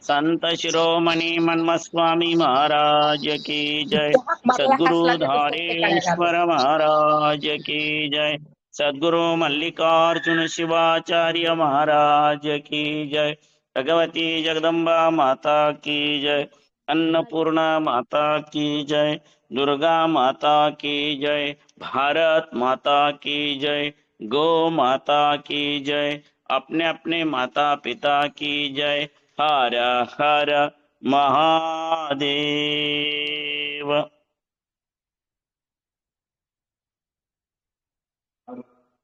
संत शिरोमणी मन्मस्वामी महाराज की जय। सद्गुरु धारेश्वर महाराज की जय। सद्गुरु मल्लिकार्जुन शिवाचार्य महाराज की जय। भगवती जगदम्बा माता की जय। अन्नपूर्णा माता की जय। दुर्गा माता की जय। भारत माता की जय। गौ माता की जय। अपने अपने माता पिता की जय। हर हर महादेव।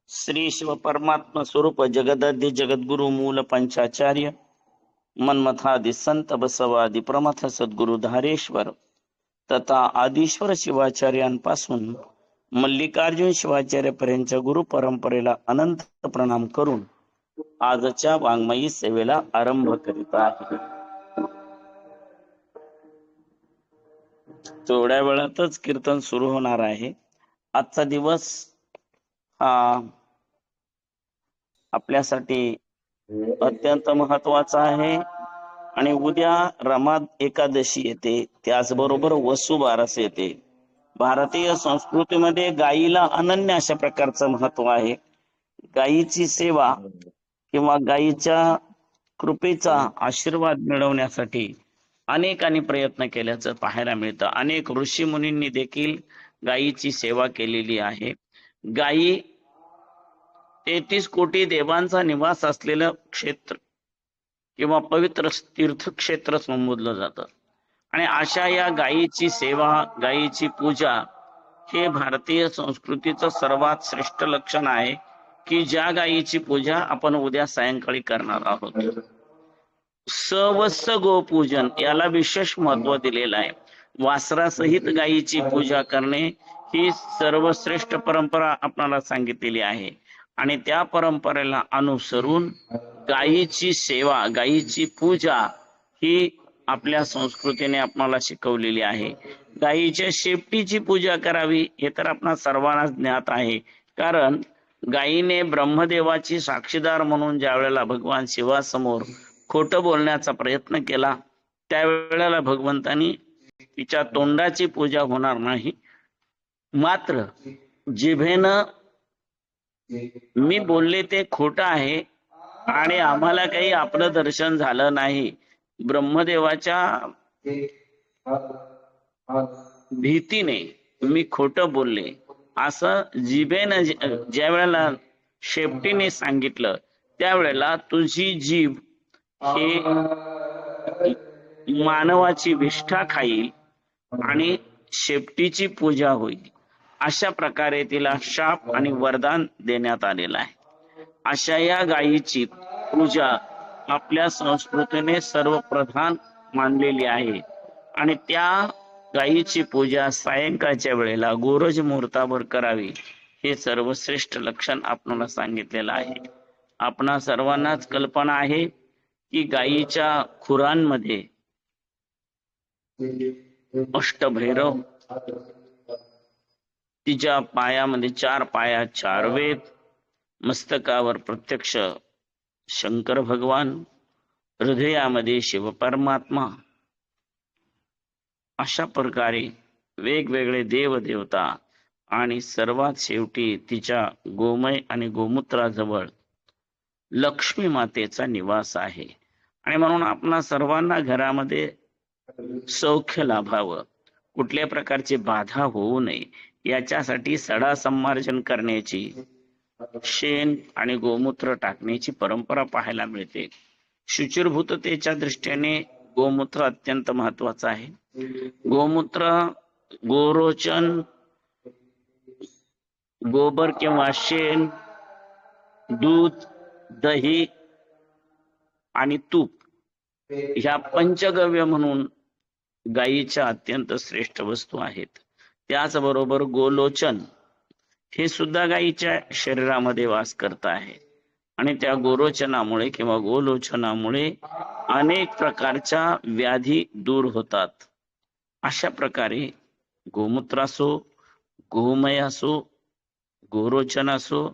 श्री शिव परमात्मा स्वरूप जगदाद्य जगद्गुरु मूल पंचाचार्य मन्मथादि संत बसवादि प्रमथ सद्गुरु धारेश्वर तथा आदिश्वर शिवाचार्यांपासून मल्लिकार्जुन शिवाचार्य पर्यंतच्या गुरु परंपरेला अनंत प्रणाम करून आजच्या वाङ्मयी सेवेला आरंभ करीत आहे। थोड्या वेळातच कीर्तन सुरू होणार आहे। आजचा दिवस हा आपल्यासाठी अत्यंत महत्वाचा आहे आणि उद्या रमा एकादशी येते, त्याचबरोबर वसुबारस येते। भारतीय संस्कृतीमध्ये गायीला अनन्य अशा प्रकारचं महत्व आहे। गायीची सेवा किंवा गायीच्या कृपेचा आशीर्वाद मिळवण्यासाठी अनेकांनी प्रयत्न केल्याचं पाहायला मिळतं। अनेक ऋषी मुनींनी देखील गायीची सेवा केलेली आहे। गायी 33 कोटी देवांचा निवास असलेलं क्षेत्र किंवा पवित्र तीर्थक्षेत्र संबोधलं जातं आणि अशा या गायीची सेवा, गायीची पूजा हे भारतीय संस्कृतीचं सर्वात श्रेष्ठ लक्षण आहे की ज्या गायीची पूजा आपण उद्या सायंकाळी करणार आहोत। सवत्स गोपूजन याला विशेष महत्व दिलेलं आहे। वासरासहित गायीची पूजा करणे ही सर्वश्रेष्ठ परंपरा आपल्याला सांगितलेली आहे आणि त्या परंपरेला अनुसरून गायीची सेवा, गायीची पूजा ही आपल्या संस्कृतीने आपल्याला शिकवलेली आहे। गायीच्या शेपटीची पूजा करावी हे तर आपणा सर्वांनाच ज्ञात आहे, कारण गायीने ब्रह्मदेवाची साक्षीदार म्हणून ज्या वेळेला भगवान शिवासमोर खोटं बोलण्याचा प्रयत्न केला त्यावेळेला भगवंतानी तिच्या तोंडाची पूजा होणार नाही, मात्र जिभेनं मी बोलले ते खोटं आहे आणि आम्हाला काही आपलं दर्शन झालं नाही, ब्रह्मदेवाच्या भीतीने मी खोटं बोलले असं जिभेनं ज्या वेळेला शेपटीने सांगितलं त्यावेळेला तुझी जीभ हे मानवाची विष्ठा खाईल आणि शेपटीची पूजा होईल, अशा प्रकारे तिला शाप आणि वरदान देण्यात आलेलं आहे। अशा या गायीची पूजा आपल्या संस्कृतीने सर्वप्रधान मानलेली आहे आणि त्या गायीची पूजा सायंकाळच्या वेळेला गोरज मुहूर्तावर करावी हे सर्वश्रेष्ठ लक्षण आपल्याला सांगितलेलं आहे। आपणा सर्वांनाच कल्पना आहे की गायीच्या खुरांमध्ये अष्टभैरव, तिच्या पायामध्ये 4 पायात 4 वेद, मस्तकावर प्रत्यक्ष शंकर भगवान, हृदयामध्ये शिव परमात्मा, अशा प्रकारे वेगवेगळे देव देवता आणि सर्वात शेवटी तिच्या गोमय आणि गोमूत्राजवळ लक्ष्मी मातेचा निवास आहे। आणि म्हणून आपणा सर्वांना घरामध्ये सौख्य लाभावं, कुठल्या प्रकारची बाधा होऊ नये याच्यासाठी सडा संमार्जन करण्याची, शेण आणि गोमूत्र टाकण्याची परंपरा पाहायला मिळते। शुचिर्भूततेच्या दृष्टीने गोमूत्र अत्यंत महत्वाचं आहे। गोमूत्र, गोरोचन, गोबर किंवा शेण, दूध, दही आणि तूप ह्या पंचगव्य म्हणून गायीच्या अत्यंत श्रेष्ठ वस्तू आहेत। त्याचबरोबर गोलोचन हे सुद्धा गायीच्या शरीरामध्ये वास करत आहे आणि त्या गोरोचनामुळे किंवा गोलोचनामुळे अनेक प्रकारच्या व्याधी दूर होतात। अशा प्रकारे गोमूत्र असो, गोमय असो, गोरोचन असो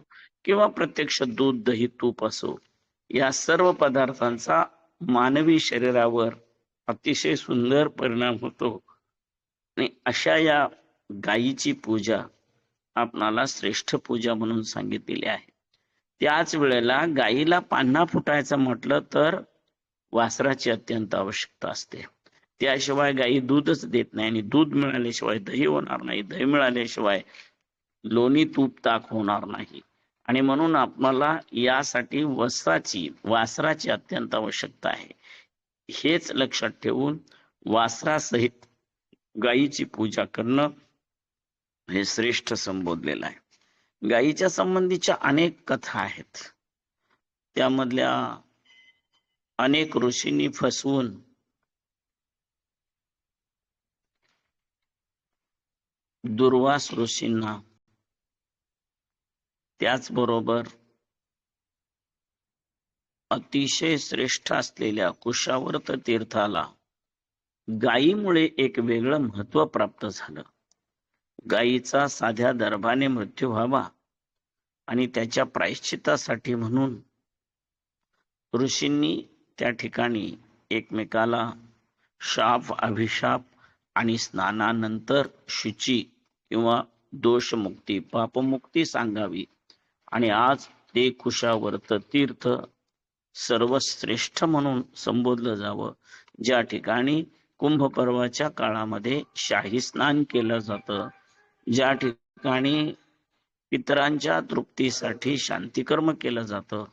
किंवा प्रत्यक्ष दूध, दही, तूप असो, या सर्व पदार्थांचा मानवी शरीरावर अतिशय सुंदर परिणाम होतो आणि अशा या गायीची पूजा आपणाला श्रेष्ठ पूजा म्हणून सांगितलेली आहे. त्याच वेळेला गायीला पान्हा फुटायचं म्हटलं तर वासराची अत्यंत आवश्यकता असते. त्याशिवाय गायी दूधच देत नाही आणि दूध मिळाल्याशिवाय दही होणार नाही, दही मिळाल्याशिवाय लोणी तूप ताक होणार नाही. आणि म्हणून आपल्याला यासाठी वासराची अत्यंत आवश्यकता आहे. हेच लक्षात ठेवून वासरासहित गायीची पूजा करणं हे श्रेष्ठ संबोधलेलं आहे. गायीच्या संबंधीच्या अनेक कथा आहेत. त्यामधल्या अनेक ऋषींनी फसवून दुर्वास ऋषींना, त्याचबरोबर अतिशय श्रेष्ठ असलेल्या कुशावर्त तीर्थाला गायीमुळे एक वेगळं महत्व प्राप्त झालं. गायीचा साध्या दर्भाने मृत्यू व्हावा आणि त्याच्या प्रायश्चितासाठी म्हणून ऋषींनी त्या ठिकाणी एकमेकाला शाप, अभिशाप आणि स्नानानंतर शुची किंवा दोषमुक्ती, पापमुक्ती सांगावी. आणि आज ते कुशावर्त तीर्थ सर्वश्रेष्ठ म्हणून संबोधलं जावं, ज्या ठिकाणी कुंभ पर्वाच्या काळामध्ये शाही स्नान केलं जातं, ज्या ठिकाणी पितरांच्या तृप्तीसाठी शांतिकर्म केलं जातं.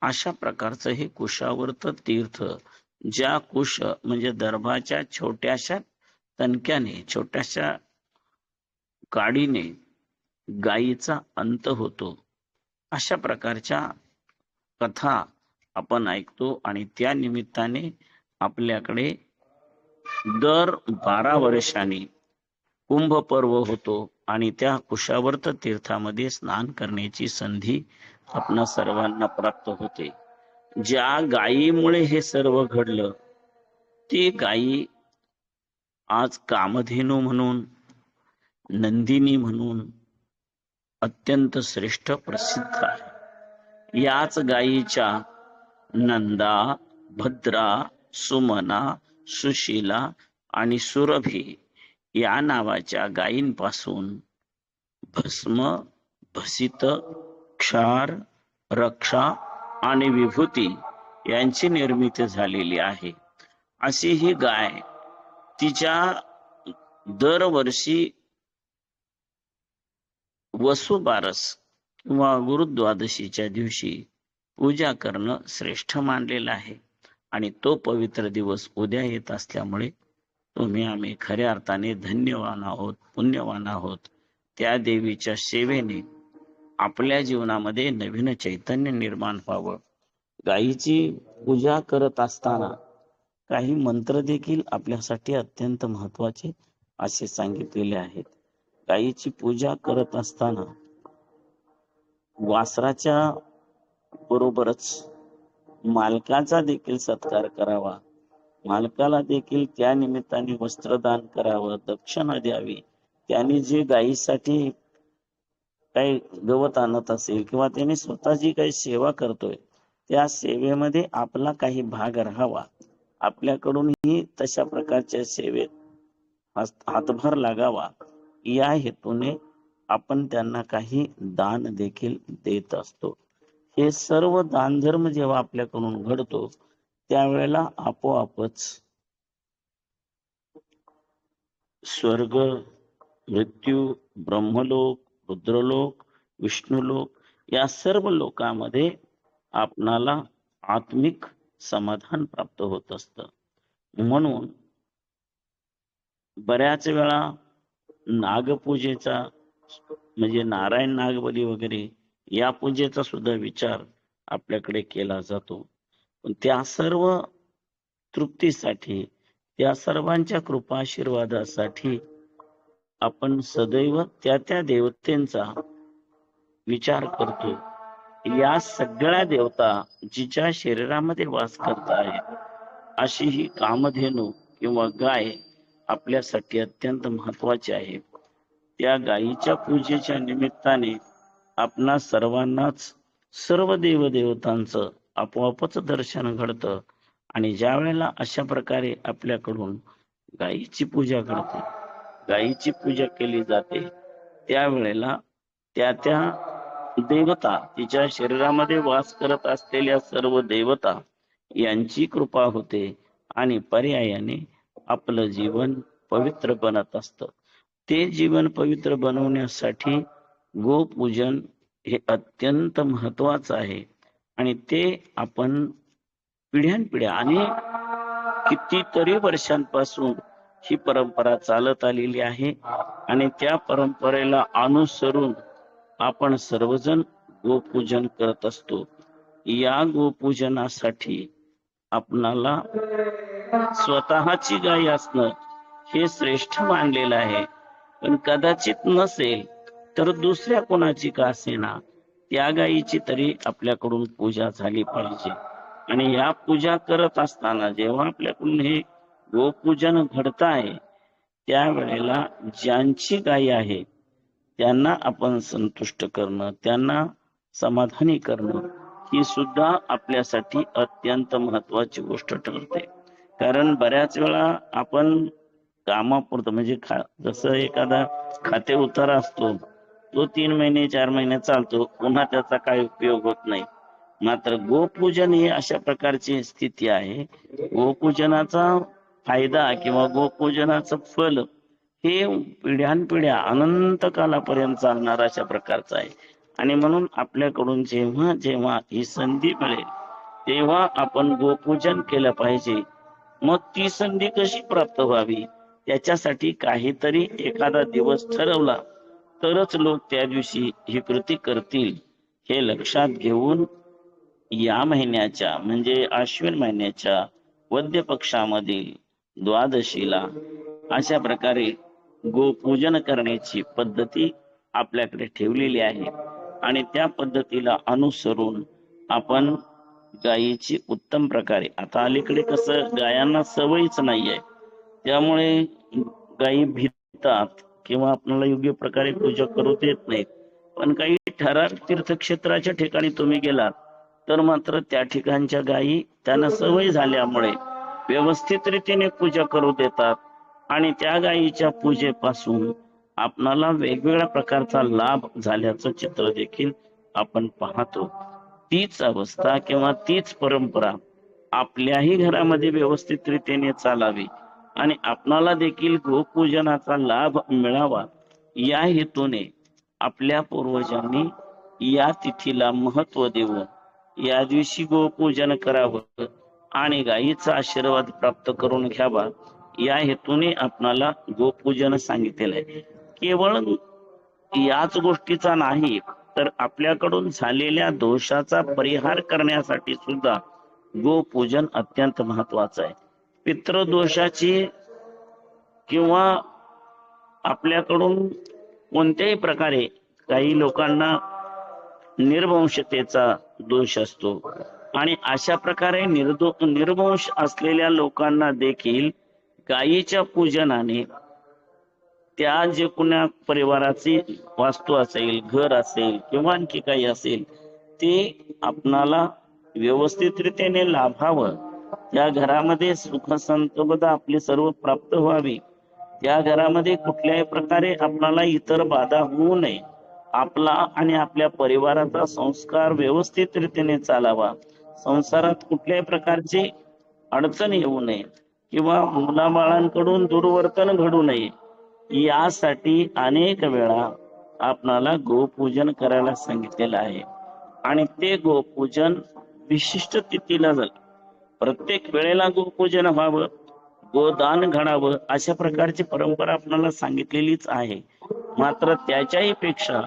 अशा प्रकारचं हे कुशावर्त तीर्थ, ज्या कुश म्हणजे दर्भाच्या छोट्याशा तणक्याने, छोट्याशा काडीने गायीचा अंत होतो, अशा प्रकारच्या कथा आपण ऐकतो. आणि त्या निमित्ताने आपल्याकडे दर 12 वर्षांनी कुंभ पर्व होतो आणि त्या कुशावर्त तीर्थामध्ये स्नान करण्याची संधी आपणा सर्वांना प्राप्त होते. ज्या गायीमुळे हे सर्व घडलं, ती गायी आज कामधेनू म्हणून, नंदिनी म्हणून अत्यंत श्रेष्ठ प्रसिद्ध आहे. याच गायीच्या नंदा, भद्रा, सुमना, सुशीला आणि सुरभी या नावाच्या गायींपासून भस्म, भसित, क्षार, रक्षा आणि विभूती यांची निर्मिती झालेली आहे. अशी ही गाय तिच्या दरवर्षी वसुबारस किंवा गुरुद्वादशीच्या दिवशी पूजा करणं श्रेष्ठ मानलेलं आहे. आणि तो पवित्र दिवस उद्या येत असल्यामुळे आम्ही खऱ्या अर्थाने धन्यवान आहोत, पुण्यवान आहोत. त्या देवीच्या सेवेने आपल्या जीवनामध्ये नवीन चैतन्य निर्माण व्हावं. गायीची पूजा करत असताना काही मंत्र देखील आपल्यासाठी अत्यंत महत्वाचे असे सांगितलेले आहेत. गायीची पूजा करत असताना वासराच्या बरोबरच मालकाचा देखील सत्कार करावा. मालकाला देखील त्या निमित्ताने वस्त्रदान करावं, दक्षिणा द्यावी. त्याने जे गायीसाठी काही गवत आणत असेल किंवा त्याने स्वतः जी काही सेवा करतोय, त्या सेवेमध्ये आपला काही भाग राहावा. आपल्याकडूनही तशा प्रकारच्या सेवेत हातभार लागावा, या हेतूने आपण त्यांना काही दान देखील देत असतो. हे सर्व दानधर्म जेव्हा आपल्याकडून घडतो, त्यावेळेला आपोआपच स्वर्ग, मृत्यू, ब्रह्मलोक, रुद्रलोक, विष्णुलोक या सर्व लोकांमध्ये आपणाला आत्मिक समाधान प्राप्त होत असतं. म्हणून बऱ्याच वेळा नागपूजेचा म्हणजे नारायण नागबली वगैरे या पूजेचा सुद्धा विचार आपल्याकडे केला जातो. पण त्या सर्व तृप्तीसाठी, त्या सर्वांच्या कृपा आशीर्वादासाठी आपण सदैव त्या देवतेंचा विचार करतो. या सगळ्या देवता जिच्या शरीरामध्ये वास करत आहेत, अशी ही कामधेनू किंवा गाय आपल्यासाठी अत्यंत महत्वाची आहे. त्या गायीच्या पूजेच्या निमित्ताने आपणा सर्वांनाच सर्व देवदेवतांचं आपोआपच दर्शन घडतं आणि ज्या वेळेला अशा प्रकारे आपल्याकडून गायीची पूजा करते, गायीची पूजा केली जाते, त्यावेळेला त्या देवता, तिच्या शरीरामध्ये वास करत असलेल्या सर्व देवता यांची कृपा होते आणि पर्यायाने आपलं जीवन पवित्र बनत असतं. ते जीवन पवित्र बनवण्यासाठी गोपूजन हे अत्यंत महत्वाचं आहे आणि ते आपण पिढ्यानपिढ्या आणि कितीतरी वर्षांपासून ही परंपरा चालत आलेली आहे आणि त्या परंपरेला अनुसरून आपण सर्वजण गोपूजन करत असतो. या गोपूजनासाठी आपणाला स्वतःची गाय असणं हे श्रेष्ठ मानलेलं आहे. पण कदाचित नसेल तर दुसऱ्या कोणाची का असेना त्या गायीची तरी आपल्याकडून पूजा झाली पाहिजे. आणि या पूजा करत असताना जेव्हा आपल्याकडून हे गोपूजन घडत आहे त्यावेळेला ज्यांची गाय आहे त्यांना आपण संतुष्ट करणं, त्यांना समाधानी करणं ही सुद्धा आपल्यासाठी अत्यंत महत्वाची गोष्ट ठरते. कारण बऱ्याच वेळा आपण कामापुरतं म्हणजे जसं एखादा खाते उतारा असतो, तो 3 महिने 4 महिने चालतो, पुन्हा त्याचा काही उपयोग होत नाही. मात्र गोपूजन ही अशा प्रकारची स्थिती आहे, गोपूजनाचा फायदा किंवा गोपूजनाचं फल हे पिढ्यानपिढ्या अनंत कालापर्यंत चालणार अशा प्रकारचं आहे. आणि म्हणून आपल्याकडून जेव्हा जेव्हा ही संधी मिळेल तेव्हा आपण गोपूजन केलं पाहिजे. मग ती संधी कशी प्राप्त व्हावी त्याच्यासाठी काहीतरी एखादा दिवस ठरवला तरच लोक त्या दिवशी ही कृती करतील. हे लक्षात घेऊन या महिन्याच्या म्हणजे आश्विन महिन्याच्या वद्य पक्षामधील द्वादशीला अशा प्रकारे गोपूजन करण्याची पद्धती आपल्याकडे ठेवलेली आहे आणि त्या पद्धतीला अनुसरून आपण गायीची उत्तम प्रकारे, आता अलीकडे कसं गायांना सवयच नाहीये त्यामुळे गायी भितात किंवा आपल्याला योग्य प्रकारे पूजा करू देत नाहीत. पण काही ठराविक तीर्थक्षेत्राच्या ठिकाणी तुम्ही गेलात तर मात्र त्या ठिकाणच्या गायी त्यांना सवय झाल्यामुळे व्यवस्थित रीतीने पूजा करू देतात आणि त्या गायीच्या पूजेपासून आपणाला वेगवेगळ्या प्रकारचा लाभ झाल्याचं चित्र देखील आपण पाहतो. तीच अवस्था किंवा तीच परंपरा आपल्याही घरामध्ये व्यवस्थित रीतीने चालावी आणि आपणाला देखील गोपूजनाचा लाभ मिळावा या हेतूने आपल्या पूर्वजांनी या तिथीला महत्व देऊन या दिवशी गोपूजन करावं आणि गायीचा आशीर्वाद प्राप्त करून घ्यावा या हेतूने आपणाला गोपूजन सांगितलेलं आहे. केवळ याच गोष्टीचा नाही तर आपल्याकडून झालेल्या दोषाचा परिहार करण्यासाठी सुद्धा गोपूजन अत्यंत महत्वाचं आहे. पितृदोषाची किंवा आपल्याकडून कोणत्याही प्रकारे काही लोकांना निर्वंशतेचा दोष असतो आणि अशा प्रकारे निर्वंश असलेल्या लोकांना देखील गायीच्या पूजनाने त्या जे कुणा परिवाराची वास्तू असेल, घर असेल किंवा आणखी काही असेल ते आपणाला व्यवस्थित रीतीने लाभावं, त्या घरामध्ये सुख संपदा आपली सर्व प्राप्त व्हावी, त्या घरामध्ये कुठल्याही प्रकारे आपणाला इतर बाधा होऊ नये, आपला आणि आपल्या परिवाराचा संस्कार व्यवस्थित रीतीने चालावा, संसारात कुठल्याही प्रकारची अडचण येऊ नये किंवा मुलाबाळांकडून दुर्वर्तन घडू नये यासाठी अनेक वेळा आपणाला गोपूजन करायला सांगितलेलं आहे. आणि ते गोपूजन विशिष्ट तिथीला झालं, प्रत्येक वेळेला गोपूजन व्हावं, गोदान घडावं अशा प्रकारची परंपरा आपल्याला सांगितलेलीच आहे. मात्र त्याच्याही पेक्षा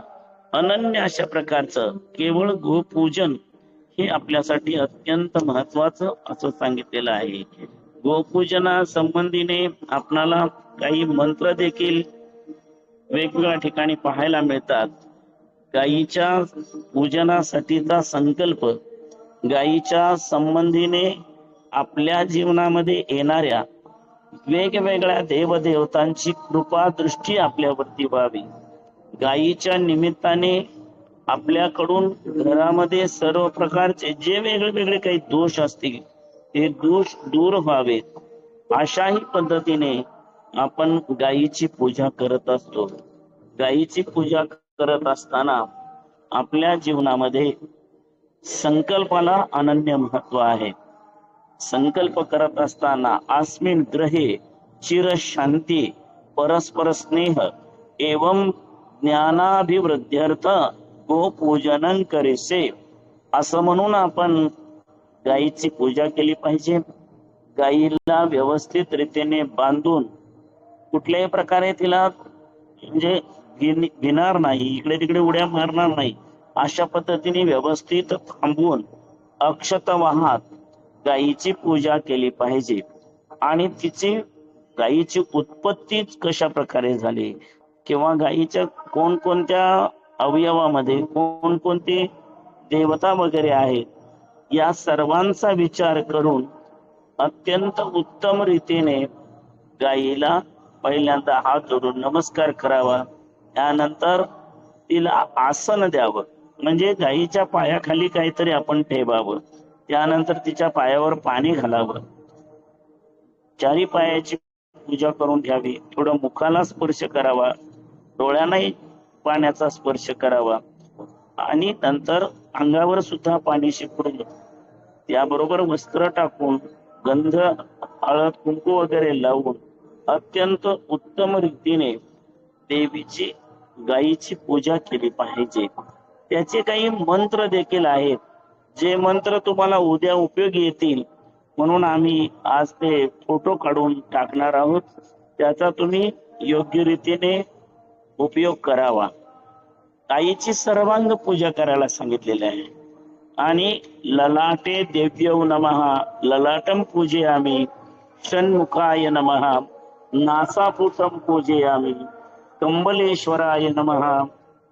अनन्य अशा प्रकारचं केवळ गोपूजन हे आपल्यासाठी अत्यंत महत्वाचं असं सांगितलेलं आहे. गोपूजना संबंधीने आपणाला काही मंत्र देखील वेगवेगळ्या ठिकाणी पाहायला मिळतात. गायीच्या पूजनासाठीचा संकल्प, गायीच्या संबंधीने आपल्या जीवनामध्ये येणाऱ्या वेगवेगळ्या देवदेवतांची कृपा दृष्टी आपल्यावरती व्हावी, गायीच्या निमित्ताने आपल्याकडून घरामध्ये सर्व प्रकारचे जे वेगवेगळे काही दोष असतील ते दोष दूर व्हावेत अशाही पद्धतीने आपण गायीची पूजा करत असतो. गायीची पूजा करत असताना आपल्या जीवनामध्ये संकल्पाला अनन्य महत्व आहे. संकल्प करत असताना अस्मिन् ग्रहे चिर शांती परस्पर स्नेह एवं ज्ञानाभिवृद्ध्यर्थ गोपूजनं करेसे असं म्हणून आपण गायीची पूजा केली पाहिजे. गायीला व्यवस्थित रीतीने बांधून कुठल्याही प्रकारे तिला म्हणजे भिणार नाही, इकडे तिकडे उड्या मारणार नाही अशा पद्धतीने व्यवस्थित थांबवून अक्षता वाहत गायीची पूजा केली पाहिजे. आणि तिची गायीची उत्पत्ती कशा प्रकारे झाली किंवा गायीच्या कोणकोणत्या अवयवामध्ये कोणकोणते देवता वगैरे आहेत या सर्वांचा विचार करून अत्यंत उत्तम रीतीने गायीला पहिल्यांदा हात जोडून नमस्कार करावा. त्यानंतर तिला आसन द्यावं, म्हणजे गायीच्या पायाखाली काहीतरी आपण ठेवावं. त्यानंतर तिच्या पायावर पाणी घालावं. चारी पायाची पूजा करून घ्यावी. थोडं मुखाला स्पर्श करावा, डोळ्यांनाही पाण्याचा स्पर्श करावा आणि नंतर अंगावर सुद्धा पाणी शिंपडून त्याबरोबर वस्त्र टाकून गंध हळद कुंकू वगैरे लावून अत्यंत उत्तम रीतीने देवीची गायीची पूजा केली पाहिजे. त्याचे काही मंत्र देखील आहेत, जे मंत्र तुम्हाला उद्या उपयोगी येतील म्हणून आम्ही आज ते फोटो काढून टाकणार आहोत. त्याचा तुम्ही योग्य रीतीने उपयोग करावा. गायीची सर्वांग पूजा करायला सांगितलेले आहे. आणि ललाटे देव्यौ नमः ललाटम पूजयामि, षण्मुखाय नमः नासापुटम पूजयामि, कंबलेश्वराय नमः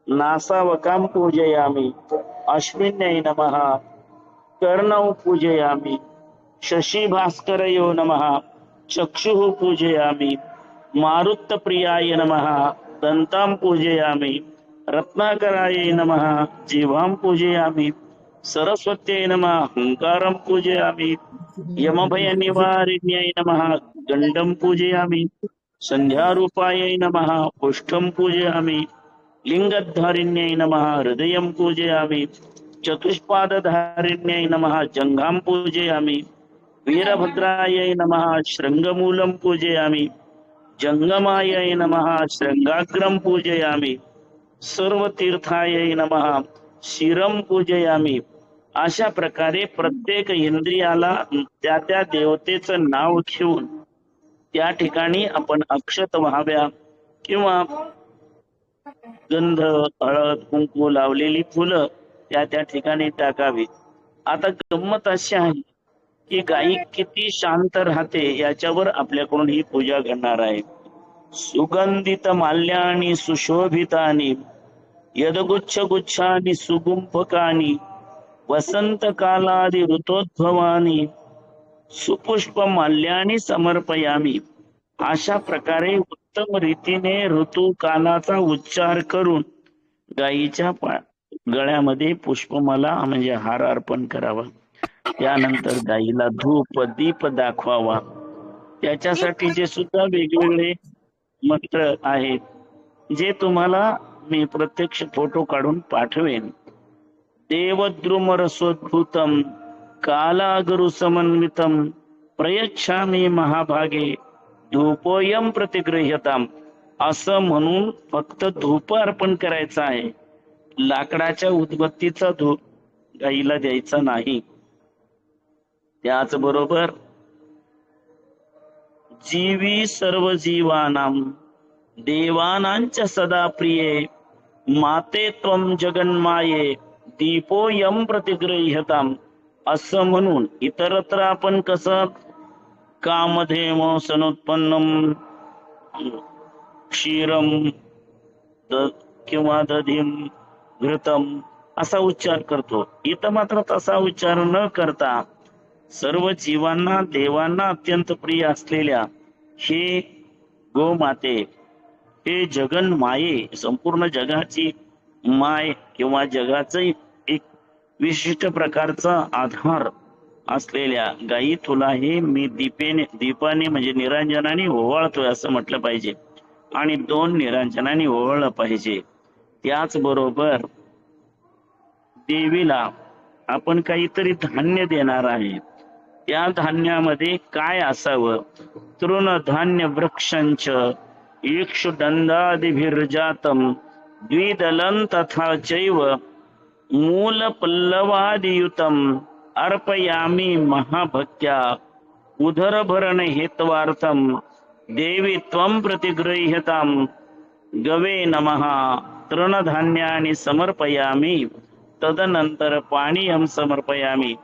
नासावकां पूजयामि, अश्विन्यै नमः कर्णौ पूजयामि, शशि भास्करयो नमः चक्षुः पूजयामि, मारुतप्रियाय नमः दन्तां पूजयामि, रत्नाकराय नमः जिह्वां पूजयामि, सरस्वत्यै नमः हुंकारं पूजयामि, यमभयनिवारिण्यै नमः गंडं पूजयामि, संध्यारूपायै नमः पुष्टं पूजयामि, लिंगधारिण्यै नमः हृदयं पूजयामि, चतुष्पादधारिण्यै नमः जंघां पूजयामि, वीरभद्रायै नमः शृंगमूलं पूजयामि, जंगमायै नमः शृंगाग्रं पूजयामि, सर्वतीर्थायै नमः शिरं पूजयामि. अशा प्रकारे प्रत्येक इंद्रियाला त्या त्या देवतेचं नाव घेऊन त्या ठिकाणी आपण अक्षत व्हाव्या किंवा गंध हळद कुंकू लावलेली फुलं त्या त्या ठिकाणी टाकावीत. आता गंमत अशी आहे की गायी किती शांत राहते याच्यावर आपल्याकडून ही पूजा करणार आहे. सुगंधित माल्यानी सुशोभितानी यदगुच्छ गुच्छानी सुगुंफकानी वसंत कालादि ऋतोद्भवानी सुपुष्प माल्यानी समर्पयामी. अशा प्रकारे उत्तम रीतीने ऋतू कालाचा उच्चार करून गायीच्या गळ्यामध्ये पुष्पमाला म्हणजे हार अर्पण करावा. त्यानंतर गायीला धूप दीप दाखवावा. त्याच्यासाठीचे सुद्धा वेगवेगळे मंत्र आहेत जे तुम्हाला मी प्रत्यक्ष फोटो काढून पाठवेन. देवद्रुमरसोद्भूतम कालागुरु समन्वितम प्रयच्छामी महाभागे धूपोयम प्रतिगृह्यताम. असं म्हणून फक्त धूप अर्पण करायचं आहे. लाकडाच्या उदबत्तीचा धूप गाईला द्यायचा नाही. त्याचबरोबर जीवी सर्व जीवानाम देवानांच सदा प्रिये माते त्वम जगन्माये दीपोयम प्रतिगृह्यताम. असं म्हणून इतरत्र आपण कसं कामधेम सनोत्पन्नम क्षीरम किंवा दधिम घृतम असा उच्चार करतो, इथं मात्र तसा उच्चार न करता सर्व जीवांना देवांना अत्यंत प्रिय असलेल्या हे गोमाते, हे जगन माये, संपूर्ण जगाची माय किंवा जगाचं एक विशिष्ट प्रकारचा आधार असलेल्या गायी तुलाही मी दीपाने म्हणजे निरांजनाने ओवाळतोय असं म्हटलं पाहिजे, आणि 2 निरांजनाने ओवाळलं पाहिजे. त्याचबरोबर देवीला आपण काहीतरी धान्य देणार आहे. त्या धान्यामध्ये काय असावं? तृणधान्य वृक्षंच इक्षुदंडादिभिर्जातम द्विदलं तथा चैव मूलपल्लवादियुतम अर्पयामि महाभक्त्या उदरभरण हेत्वार्थम देवी त्वं प्रतिगृह्यताम गवे नमः तृणधान्यानि समर्पयामि तदनंतर पाणीयम समर्पयामि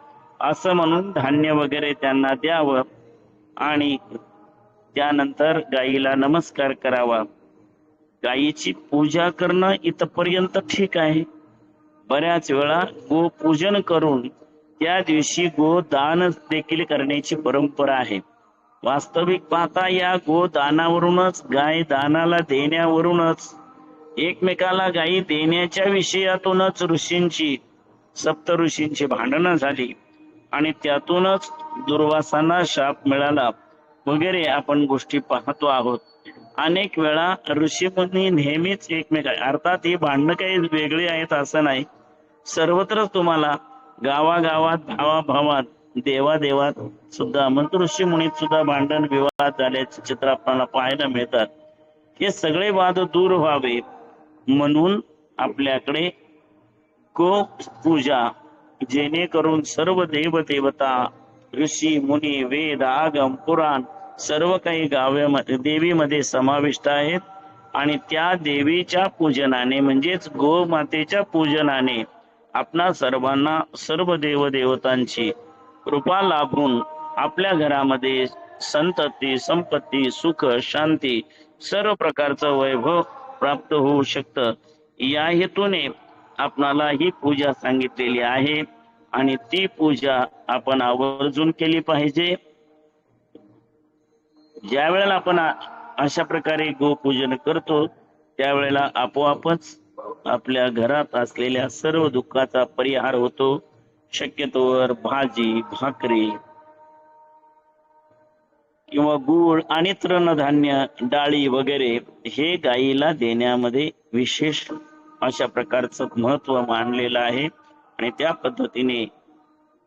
असं म्हणून धान्य वगैरे त्यांना द्यावं आणि त्यानंतर गायीला नमस्कार करावा. गायीची पूजा करणं इथपर्यंत ठीक आहे. बऱ्याच वेळा गोपूजन करून त्या दिवशी गोदान देखील करण्याची परंपरा आहे. वास्तविक पाहता या गोदानावरूनच, गाय दानाला देण्यावरूनच, एकमेकाला गायी देण्याच्या विषयातूनच सप्त ऋषींची भांडणं झाली आणि त्यातूनच दुर्वासांना शाप मिळाला वगैरे आपण गोष्टी पाहतो आहोत. अनेक वेळा ऋषीमुनी नेहमीच अर्थात ही भांडणं काही वेगळी आहेत असं नाही. सर्वत्र तुम्हाला गावागावात, भावाभावात, देवादेवात सुद्धा, मंत्र ऋषी मुनीत सुद्धा भांडण विवाद झाल्याचे चित्र आपल्याला पाहायला मिळतात. हे सगळे वाद दूर व्हावे म्हणून आपल्याकडे गो पूजा, जेणेकरून सर्व देवदेवता, ऋषी मुनी, वेद, आगम, पुराण सर्व काही गावामध्ये देवीमध्ये समाविष्ट आहेत. आणि त्या देवीच्या पूजनाने म्हणजेच गोमातेच्या पूजनाने आपणा सर्वांना सर्व देवदेवतांची कृपा लाभून आपल्या घरामध्ये संतती, संपत्ती, सुख, शांती सर्व प्रकारचं वैभव प्राप्त होऊ शकतं. या हेतूने आपणाला ही पूजा सांगितलेली आहे आणि ती पूजा आपण आवर्जून केली पाहिजे. ज्या वेळेला आपण अशा प्रकारे गोपूजन करतो त्यावेळेला आपोआपच आपल्या घरात असलेल्या सर्व दुःखाचा परिहार होतो. शक्यतोवर भाजी, भाकरी किंवा गूळ आणि तृणधान्य, डाळी वगैरे हे गायीला देण्यामध्ये विशेष अशा प्रकारचं महत्व मानलेलं आहे. आणि त्या पद्धतीने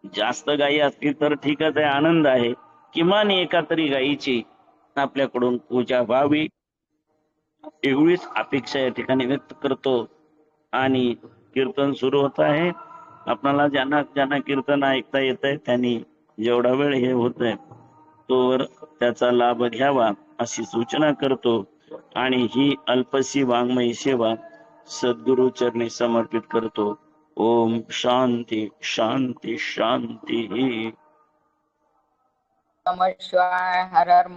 जास्त गायी असतील तर ठीकच आहे, आनंद आहे. किमान एका तरी गायीची आपल्याकडून पूजा व्हावी एवढीच अपेक्षा या ठिकाणी व्यक्त करतो. आणि कीर्तन सुरू होत आहे. आपल्याला ज्यांना कीर्तन ऐकता येत आहे त्यांनी जेवढा वेळ हे होत आहे तोवर त्याचा लाभ घ्यावा अशी सूचना करतो. आणि ही अल्पशी वाङ्मयी सेवा सद्गुरु चरणी समर्पित करतो. ओम शांती शांती शांती. नमः शिवाय. हर हर